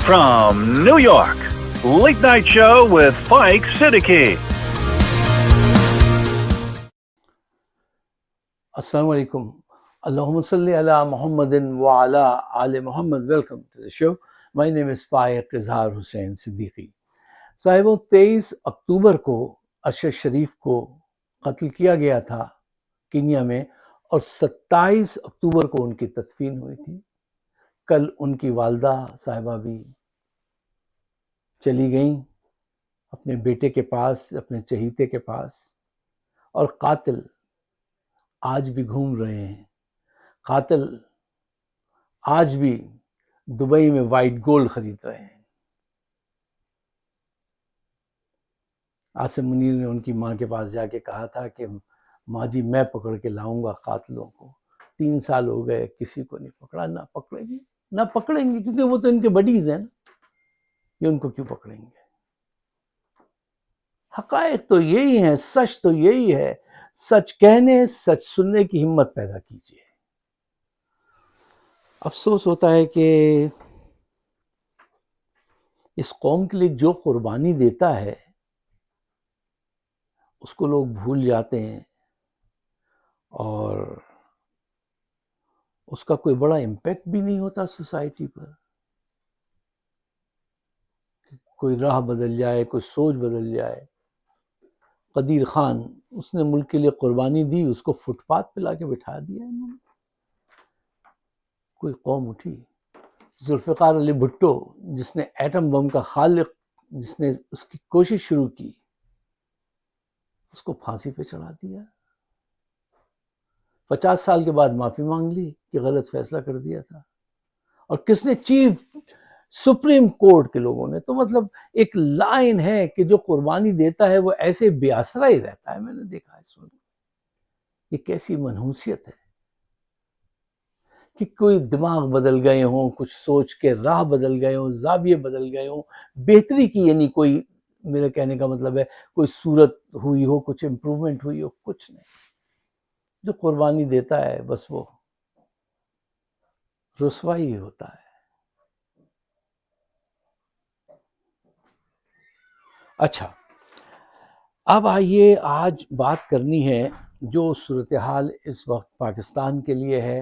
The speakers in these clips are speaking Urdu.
From New York, Late Night Show with Spike Siddiqui. Assalamu alaikum. Allahumma salli ala Muhammadin wa ala ali Muhammad. Welcome to the show. My name is Faiq Izhar Hussain Siddiqui. صاحبوں 23 اکتوبر کو ارشد شریف کو قتل کیا گیا تھا کینیا میں، اور 27 اکتوبر کو ان کی تدفین ہوئی تھی۔ کل ان کی والدہ صاحبہ بھی چلی گئیں اپنے بیٹے کے پاس، اپنے چہیتے کے پاس، اور قاتل آج بھی گھوم رہے ہیں۔ قاتل آج بھی دبئی میں وائٹ گولڈ خرید رہے ہیں۔ عاصم منیر نے ان کی ماں کے پاس جا کے کہا تھا کہ ماں جی میں پکڑ کے لاؤں گا قاتلوں کو، 3 سال ہو گئے کسی کو نہیں پکڑا، نہ پکڑیں گے کیونکہ وہ تو ان کے بڈیز ہیں نا، یہ ان کو کیوں پکڑیں گے؟ حقائق تو یہی ہیں، سچ تو یہی ہے، سچ کہنے سچ سننے کی ہمت پیدا کیجیے۔ افسوس ہوتا ہے کہ اس قوم کے لیے جو قربانی دیتا ہے اس کو لوگ بھول جاتے ہیں، اور اس کا کوئی بڑا امپیکٹ بھی نہیں ہوتا سوسائٹی پر۔ کوئی راہ بدل جائے، کوئی سوچ بدل جائے۔ قدیر خان، اس نے ملک کے لیے قربانی دی، اس کو فٹ پاتھ پہ لا کے بٹھا دیا انہوں نے۔ کوئی قوم اٹھی۔ ذوالفقار علی بھٹو، جس نے ایٹم بم کا خالق، جس نے اس کی کوشش شروع کی، اس کو پھانسی پہ چڑھا دیا۔ 50 سال کے بعد معافی مانگ لی کہ غلط فیصلہ کر دیا تھا۔ اور کس نے؟ چیف سپریم کورٹ کے لوگوں نے۔ تو مطلب ایک لائن ہے کہ جو قربانی دیتا ہے وہ ایسے بے آسرا ہی رہتا ہے۔ میں نے دیکھا اس وقت یہ کیسی منحوسیت ہے کہ کوئی دماغ بدل گئے ہوں، کچھ سوچ کے راہ بدل گئے ہوں، زاویے بدل گئے ہوں، بہتری کی، یعنی کوئی، میرے کہنے کا مطلب ہے کوئی صورت ہوئی ہو، کچھ امپرومنٹ ہوئی ہو، کچھ نہیں۔ جو قربانی دیتا ہے بس وہ رسوائی ہی ہوتا ہے۔ اچھا، اب آئیے آج بات کرنی ہے جو صورتحال اس وقت پاکستان کے لیے ہے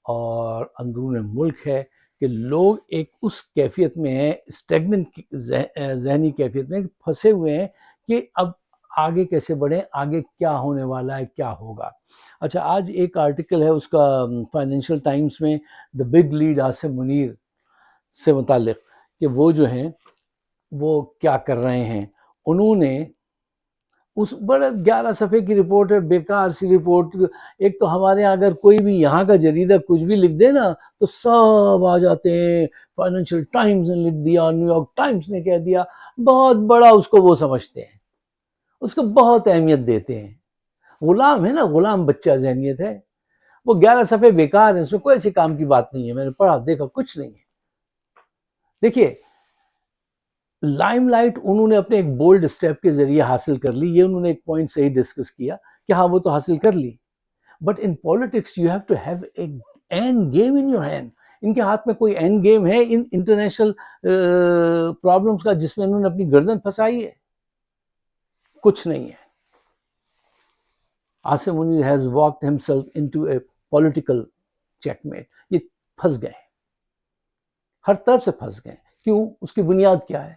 اور اندرون ملک ہے، کہ لوگ ایک اس کیفیت میں ہیں، اسٹیگننٹ ذہنی کیفیت میں پھنسے ہوئے ہیں کہ اب آگے کیسے بڑھیں، آگے کیا ہونے والا ہے، کیا ہوگا۔ اچھا، آج ایک آرٹیکل ہے اس کا فائنینشل ٹائمز میں، the big lead Asim Munir سے متعلق، کہ وہ جو ہیں وہ کیا کر رہے ہیں۔ انہوں نے اس بڑے 11 صفحے کی رپورٹ ہے، بیکار سی رپورٹ۔ ایک تو ہمارے یہاں اگر کوئی بھی یہاں کا جریدہ کچھ بھی لکھ دے نا تو سب آ جاتے ہیں، فائنینشل ٹائمز نے لکھ دیا، نیو یارک ٹائمز نے کہہ دیا، بہت بڑا اس کو وہ سمجھتے ہیں، اس کو بہت اہمیت دیتے ہیں۔ غلام ہے نا، غلام بچہ ذہنیت ہے۔ وہ 11 صفحے بیکار ہیں، اس میں کوئی ایسی کام کی بات نہیں ہے۔ میں نے پڑھا، دیکھا، کچھ نہیں ہے۔ دیکھیے، لائم لائٹ انہوں نے اپنے ایک بولڈ سٹیپ کے ذریعے حاصل کر لی۔ یہ انہوں نے ایک پوائنٹ صحیح ڈسکس کیا کہ ہاں وہ تو حاصل کر لی، but in politics you have to have a end game in your hand. ان کے ہاتھ میں کوئی اینڈ گیم ہے ان انٹرنیشنل پرابلمس کا جس میں انہوں نے اپنی گردن پھنسائی ہے؟ کچھ نہیں ہے۔ Asim Munir has walked himself into a political checkmate. یہ پھنس گئے، ہر طرف سے پھنس گئے۔ کیوں؟ اس کی بنیاد کیا ہے؟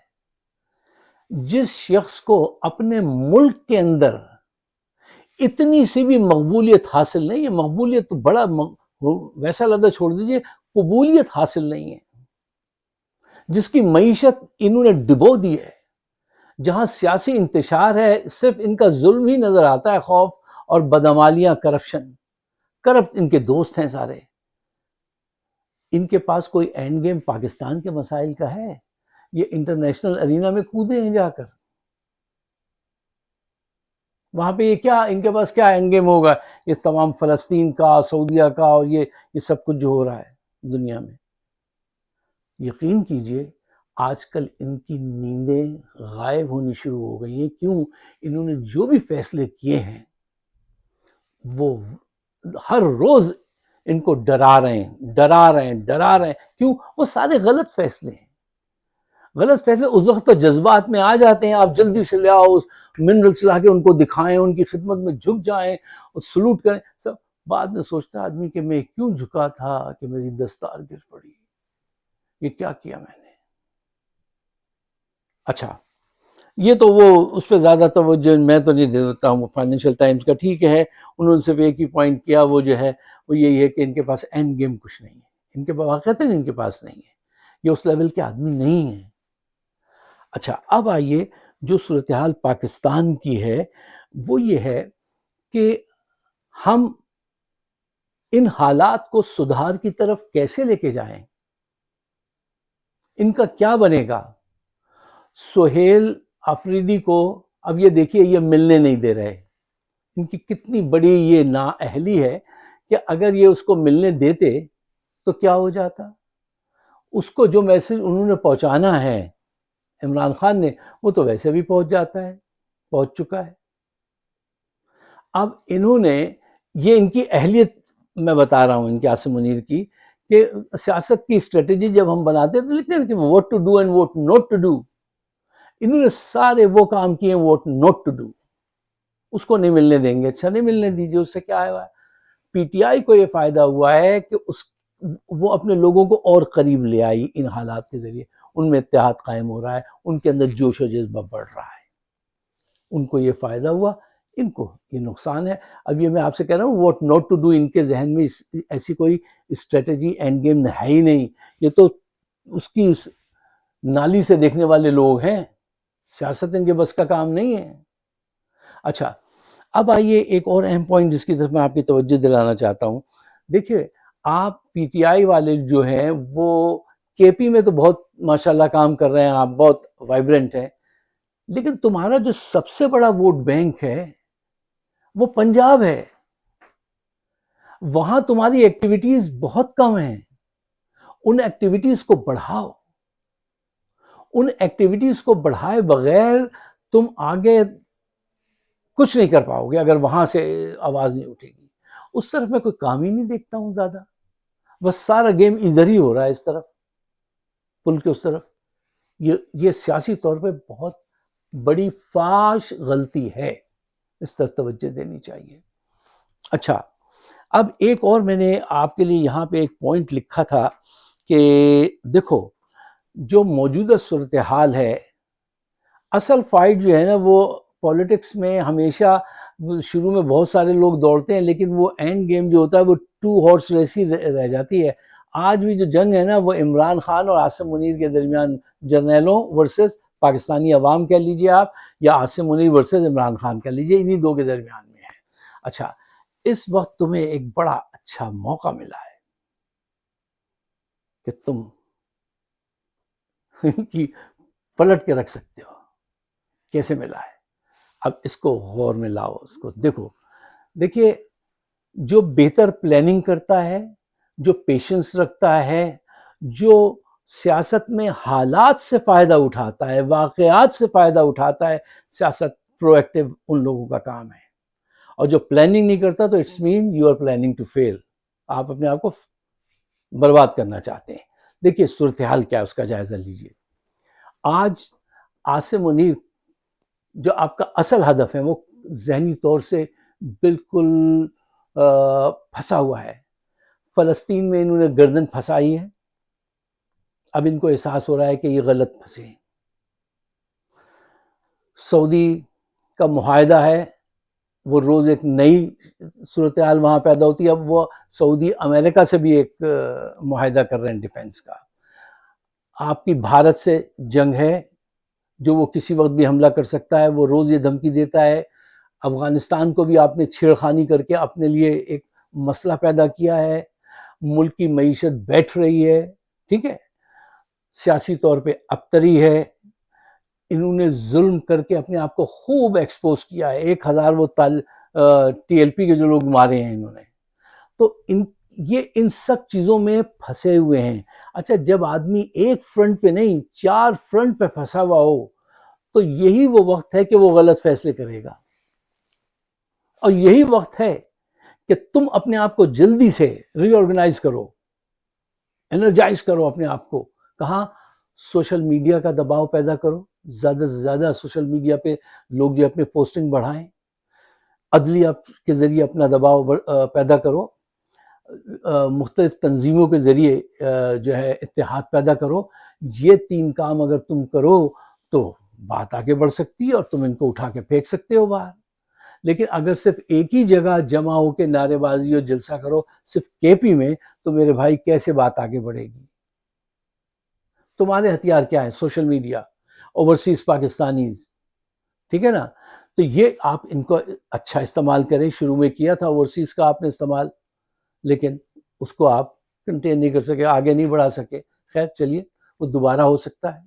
جس شخص کو اپنے ملک کے اندر اتنی سی بھی مقبولیت حاصل نہیں ہے، مقبولیت تو بڑا ویسا لگا، چھوڑ دیجئے، قبولیت حاصل نہیں ہے، جس کی معیشت انہوں نے ڈبو دی ہے، جہاں سیاسی انتشار ہے، صرف ان کا ظلم ہی نظر آتا ہے، خوف اور بدعمالیاں، کرپشن، کرپٹ ان کے دوست ہیں سارے۔ ان کے پاس کوئی اینڈ گیم پاکستان کے مسائل کا ہے؟ یہ انٹرنیشنل ارینا میں کودے ہیں جا کر، وہاں پہ یہ کیا، ان کے پاس کیا اینڈ گیم ہوگا؟ یہ تمام فلسطین کا، سعودیہ کا، اور یہ سب کچھ جو ہو رہا ہے دنیا میں، یقین کیجئے آج کل ان کی نیندیں غائب ہونی شروع ہو گئی ہیں۔ کیوں؟ انہوں نے جو بھی فیصلے کیے ہیں وہ ہر روز ان کو ڈرا رہے ہیں۔ کیوں؟ وہ سارے غلط فیصلے ہیں۔ غلط فیصلے اس وقت تو جذبات میں آ جاتے ہیں، آپ جلدی سے لے آؤ، منرلس لا کے ان کو دکھائیں، ان کی خدمت میں جھک جائیں اور سلوٹ کریں سب، بعد میں سوچتا آدمی کہ میں کیوں جھکا تھا کہ میری دستار گر پڑی، یہ کیا کیا میں نے. اچھا یہ تو وہ اس پہ زیادہ توجہ میں تو نہیں دیتا ہوں. فائنینشیل ٹائمز کا ٹھیک ہے، انہوں نے صرف ایک ہی پوائنٹ کیا، وہ جو ہے وہ یہی ہے کہ ان کے پاس اینڈ گیم کچھ نہیں ہے، ان کے واقعتاً ان کے پاس نہیں ہے، یہ اس لیول کے آدمی نہیں ہیں. اچھا اب آئیے جو صورتحال پاکستان کی ہے وہ یہ ہے کہ ہم ان حالات کو سدھار کی طرف کیسے لے کے جائیں، ان کا کیا بنے گا. سہیل آفریدی کو اب یہ دیکھیے یہ ملنے نہیں دے رہے، ان کی کتنی بڑی یہ نااہلی ہے کہ اگر یہ اس کو ملنے دیتے تو کیا ہو جاتا. اس کو جو میسج انہوں نے پہنچانا ہے عمران خان نے، وہ تو ویسے بھی پہنچ جاتا ہے، پہنچ چکا ہے. اب انہوں نے یہ ان کی اہلیت میں بتا رہا ہوں ان کے عاصم منیر کی، کہ سیاست کی اسٹریٹجی جب ہم بناتے ہیں تو لکھتے ہیں کہ what to do and what not to do. انہوں نے سارے وہ کام کیے what not to do. اس کو نہیں ملنے دیں گے، اچھا نہیں ملنے دیجیے. اس سے کیا ہوا ہے، پی ٹی آئی کو یہ فائدہ ہوا ہے کہ وہ اپنے لوگوں کو اور قریب لے آئی ان حالات کے ذریعے، ان میں اتحاد قائم ہو رہا ہے، ان کے اندر جوش و جذبہ بڑھ رہا ہے. ان کو یہ فائدہ ہوا، ان کو یہ نقصان ہے. اب یہ میں آپ سے کہہ رہا ہوں واٹ ناٹ ٹو ڈو، ان کے ذہن میں ایسی کوئی اسٹریٹجی اینڈ گیم ہے ہی نہیں. یہ تو اس کی نالی سے دیکھنے والے لوگ ہیں، سیاست ان کے بس کا کام نہیں ہے. اچھا اب آئیے ایک اور اہم پوائنٹ جس کی طرف میں آپ کی توجہ دلانا چاہتا ہوں. دیکھیے آپ پی ٹی آئی والے جو ہیں وہ کے پی میں تو بہت ماشاءاللہ کام کر رہے ہیں، آپ بہت وائبرنٹ ہیں، لیکن تمہارا جو سب سے بڑا ووٹ بینک ہے وہ پنجاب ہے. وہاں تمہاری ایکٹیویٹیز بہت کم ہیں. ان ایکٹیویٹیز کو بڑھاؤ. ان ایکٹیویٹیز کو بڑھائے بغیر تم آگے کچھ نہیں کر پاؤ گے اگر وہاں سے آواز نہیں اٹھے گی. اس طرف میں کوئی کام ہی نہیں دیکھتا ہوں زیادہ، بس سارا گیم ادھر ہی ہو رہا ہے، اس طرف پل کے اس طرف. یہ سیاسی طور پہ بہت بڑی فاش غلطی ہے، اس طرف توجہ دینی چاہیے. اچھا اب ایک اور میں نے آپ کے لیے یہاں پہ ایک پوائنٹ لکھا تھا کہ دیکھو جو موجودہ صورتحال ہے، اصل فائٹ جو ہے نا وہ پولیٹکس میں ہمیشہ شروع میں بہت سارے لوگ دوڑتے ہیں، لیکن وہ اینڈ گیم جو ہوتا ہے وہ 2 ہارس ریس ہی رہ جاتی ہے. آج بھی جو جنگ ہے نا وہ عمران خان اور عاصم منیر کے درمیان، جرنیلوں ورسز پاکستانی عوام کہہ لیجیے آپ، یا عاصم منیر ورسز عمران خان کہہ لیجیے، انہی دو کے درمیان میں ہے. اچھا اس وقت تمہیں ایک بڑا اچھا موقع ملا ہے کہ تم ان کی پلٹ کے رکھ سکتے ہو. کیسے ملا ہے؟ اب اس کو غور میں لاؤ، اس کو دیکھو. دیکھیے جو بہتر پلاننگ کرتا ہے، جو پیشنس رکھتا ہے، جو سیاست میں حالات سے فائدہ اٹھاتا ہے، واقعات سے فائدہ اٹھاتا ہے، سیاست پرو ایکٹیو ان لوگوں کا کام ہے. اور جو پلاننگ نہیں کرتا تو it's mean you are planning to fail, آپ اپنے آپ کو برباد کرنا چاہتے ہیں. دیکھیے صورتحال کیا ہے اس کا جائزہ لیجیے. آج عاصم منیر جو آپ کا اصل ہدف ہے وہ ذہنی طور سے بالکل پھنسا ہوا ہے. فلسطین میں انہوں نے گردن پھنسائی ہے، اب ان کو احساس ہو رہا ہے کہ یہ غلط پھنسے ہیں. سعودی کا معاہدہ ہے، وہ روز ایک نئی صورتحال وہاں پیدا ہوتی ہے. اب وہ سعودی امریکہ سے بھی ایک معاہدہ کر رہے ہیں ڈیفنس کا. آپ کی بھارت سے جنگ ہے جو وہ کسی وقت بھی حملہ کر سکتا ہے، وہ روز یہ دھمکی دیتا ہے. افغانستان کو بھی آپ نے چھیڑخانی کر کے اپنے لیے ایک مسئلہ پیدا کیا ہے. ملک کی معیشت بیٹھ رہی ہے، ٹھیک ہے، سیاسی طور پہ ابتری ہے. انہوں نے ظلم کر کے اپنے آپ کو خوب ایکسپوز کیا ہے. 1000 وہ ٹی ایل پی کے جو لوگ مارے ہیں انہوں نے. تو یہ ان سب چیزوں میں پھنسے ہوئے ہیں. اچھا جب آدمی ایک فرنٹ پہ نہیں 4 فرنٹ پہ پھنسا ہوا ہو تو یہی وہ وقت ہے کہ وہ غلط فیصلے کرے گا، اور یہی وقت ہے کہ تم اپنے آپ کو جلدی سے ری آرگنائز کرو، انرجائز کرو اپنے آپ کو. کہاں؟ سوشل میڈیا کا دباؤ پیدا کرو، زیادہ سے زیادہ سوشل میڈیا پہ لوگ جو اپنے پوسٹنگ بڑھائیں، عدلیہ کے ذریعے اپنا دباؤ پیدا کرو، مختلف تنظیموں کے ذریعے جو ہے اتحاد پیدا کرو. یہ 3 کام اگر تم کرو تو بات آگے بڑھ سکتی ہے اور تم ان کو اٹھا کے پھینک سکتے ہو باہر. لیکن اگر صرف ایک ہی جگہ جمع ہو کے نعرے بازی اور جلسہ کرو صرف کے پی میں، تو میرے بھائی کیسے بات آگے بڑھے گی؟ تمہارے ہتھیار کیا ہے؟ سوشل میڈیا، اوورسیز پاکستانیز، ٹھیک ہے نا؟ تو یہ آپ ان کو اچھا استعمال کریں. شروع میں کیا تھا اوورسیز کا آپ نے استعمال، لیکن اس کو آپ کنٹین نہیں کر سکے، آگے نہیں بڑھا سکے. خیر چلیے، وہ دوبارہ ہو سکتا ہے.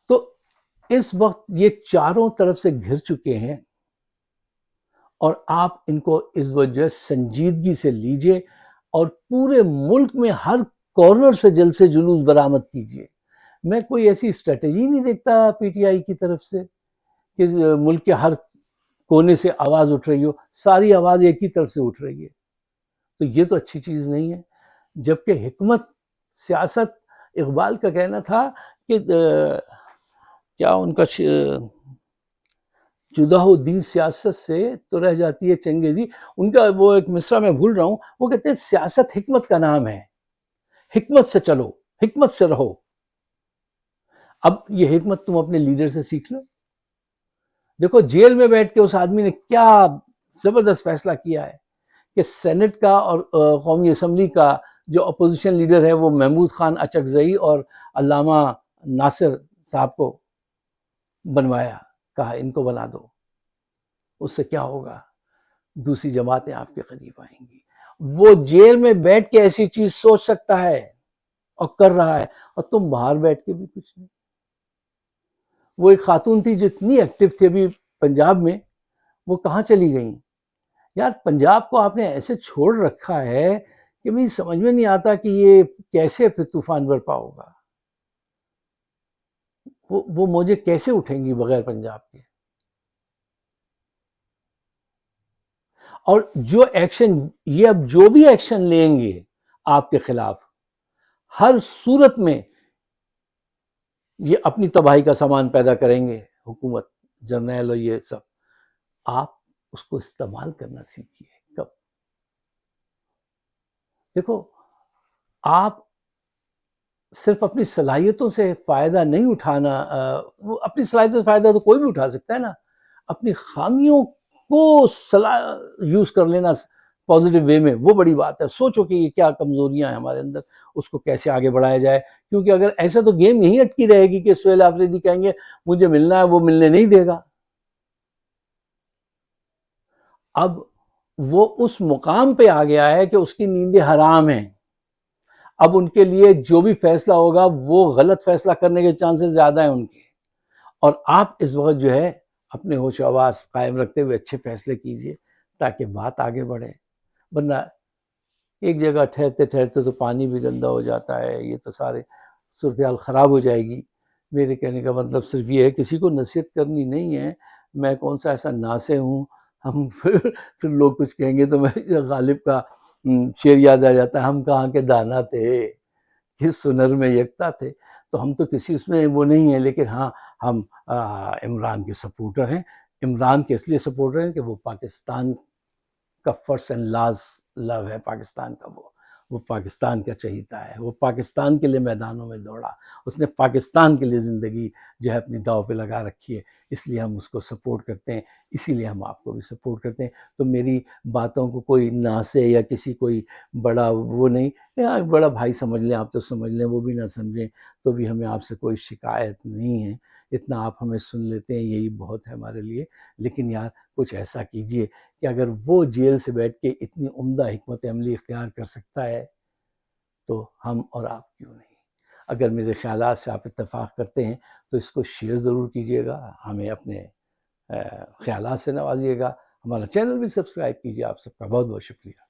تو اس وقت یہ چاروں طرف سے گھر چکے ہیں اور آپ ان کو اس وجہ سنجیدگی سے لیجئے اور پورے ملک میں ہر کارنر سے جلسے جلوس برآمد کیجئے. میں کوئی ایسی اسٹریٹجی نہیں دیکھتا پی ٹی آئی کی طرف سے کہ ملک کے ہر کونے سے آواز اٹھ رہی ہو، ساری آواز ایک ہی طرف سے اٹھ رہی ہے. تو یہ تو اچھی چیز نہیں ہے. جبکہ حکمت سیاست، اقبال کا کہنا تھا کہ کیا ان کا جدا ہو دین سیاست سے تو رہ جاتی ہے چنگیزی. ان کا وہ ایک مصرع میں بھول رہا ہوں، وہ کہتے ہیں سیاست حکمت کا نام ہے، حکمت سے چلو، حکمت سے رہو. اب یہ حکمت تم اپنے لیڈر سے سیکھ لو. دیکھو جیل میں بیٹھ کے اس آدمی نے کیا زبردست فیصلہ کیا ہے کہ سینٹ کا اور قومی اسمبلی کا جو اپوزیشن لیڈر ہے وہ محمود خان اچکزئی اور علامہ ناصر صاحب کو بنوایا، کہا ان کو بنا دو. اس سے کیا ہوگا؟ دوسری جماعتیں آپ کے قریب آئیں گی. وہ جیل میں بیٹھ کے ایسی چیز سوچ سکتا ہے اور کر رہا ہے، اور تم باہر بیٹھ کے بھی کچھ نہیں. وہ ایک خاتون تھی جو اتنی ایکٹیو تھی ابھی پنجاب میں، وہ کہاں چلی گئیں؟ یار پنجاب کو آپ نے ایسے چھوڑ رکھا ہے کہ مجھے سمجھ میں نہیں آتا کہ یہ کیسے پھر طوفان برپا ہوگا. وہ موجیں کیسے اٹھیں گی بغیر پنجاب کے؟ اور جو ایکشن، یہ اب جو بھی ایکشن لیں گے آپ کے خلاف، ہر صورت میں یہ اپنی تباہی کا سامان پیدا کریں گے. حکومت، جرنیل اور یہ سب، آپ اس کو استعمال کرنا سیکھیے. کب؟ دیکھو آپ صرف اپنی صلاحیتوں سے فائدہ نہیں اٹھانا، اپنی صلاحیتوں سے فائدہ تو کوئی بھی اٹھا سکتا ہے نا. اپنی خامیوں کو یوز کر لینا پازیٹیو وے میں، وہ بڑی بات ہے. سوچو کہ یہ کیا کمزوریاں ہیں ہمارے اندر، اس کو کیسے آگے بڑھایا جائے. کیونکہ اگر ایسا تو گیم یہیں اٹکی رہے گی کہ سہیل آفریدی کہیں گے مجھے ملنا ہے، وہ ملنے نہیں دے گا. اب وہ اس مقام پہ آ گیا ہے کہ اس کی نیندیں حرام ہیں. اب ان کے لیے جو بھی فیصلہ ہوگا وہ غلط فیصلہ کرنے کے چانسز زیادہ ہیں ان کے. اور آپ اس وقت جو ہے اپنے ہوش و حواس قائم رکھتے ہوئے اچھے فیصلے کیجئے تاکہ بات آگے بڑھے. ورنہ ایک جگہ ٹھہرتے ٹھہرتے تو پانی بھی گندا ہو جاتا ہے. یہ تو سارے صورتحال خراب ہو جائے گی. میرے کہنے کا مطلب صرف یہ ہے، کسی کو نصیحت کرنی نہیں ہے. میں کون سا ایسا ناسے ہوں. ہم پھر لوگ کچھ کہیں گے تو میں غالب کا شعر یاد آ جاتا ہے، ہم کہاں کے دانا تھے، کس سنر میں یکتا تھے. تو ہم تو کسی اس میں وہ نہیں ہیں، لیکن ہاں ہم عمران کے سپورٹر ہیں. عمران کے اس لیے سپورٹر ہیں کہ وہ پاکستان کا فرسٹ اینڈ لاسٹ لو ہے. پاکستان کا وہ پاکستان کا چہیتا ہے. وہ پاکستان کے لیے میدانوں میں دوڑا، اس نے پاکستان کے لیے زندگی جو ہے اپنی داؤ پہ لگا رکھی ہے. اس لیے ہم اس کو سپورٹ کرتے ہیں، اسی لیے ہم آپ کو بھی سپورٹ کرتے ہیں. تو میری باتوں کو کوئی ناسے یا کسی کوئی بڑا وہ نہیں، بڑا بھائی سمجھ لیں، آپ تو سمجھ لیں، وہ بھی نہ سمجھیں تو بھی ہمیں آپ سے کوئی شکایت نہیں ہے. اتنا آپ ہمیں سن لیتے ہیں یہی بہت ہے ہمارے لیے. لیکن یار کچھ ایسا کیجئے کہ اگر وہ جیل سے بیٹھ کے اتنی عمدہ حکمت عملی اختیار کر سکتا ہے تو ہم اور آپ کیوں نہیں. اگر میرے خیالات سے آپ اتفاق کرتے ہیں تو اس کو شیئر ضرور کیجئے گا، ہمیں اپنے خیالات سے نوازیے گا. ہمارا چینل بھی سبسکرائب کیجئے. آپ سب کا بہت بہت شکریہ.